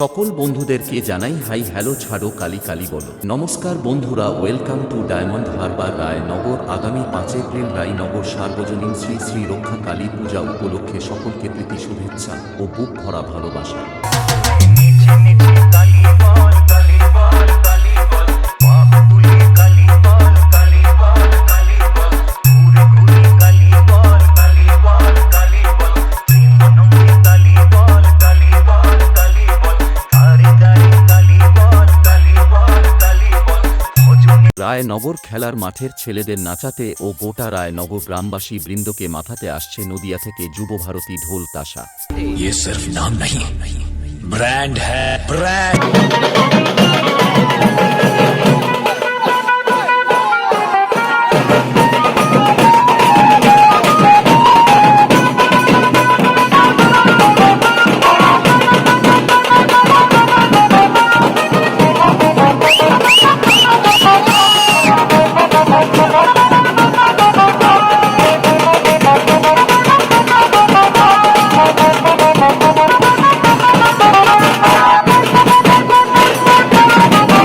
সকল বন্ধুদেরকে জানাই হাই হ্যালো ছাড়ো কালি কালি বলো। নমস্কার বন্ধুরা, welcome to diamond Harbour Raynagar. আগামী 5 এপ্রিল রায়নগর সার্বজনীন শ্রী শ্রী রক্ষা কালী পূজা উপলক্ষে সকলকে প্রীতি শুভেচ্ছা ও বুক ভরা ভালোবাসা। রায়নগর খেলার মাঠের ছেলেদের নাচাতে ও গোটা রায়নগর গ্রামবাসী বৃন্দকে মাথাতে আসছে নদিয়া থেকে যুবভারতী ঢোল তাশা। ये सिर्फ नाम नहीं, ब्रांड है, ब्रांड।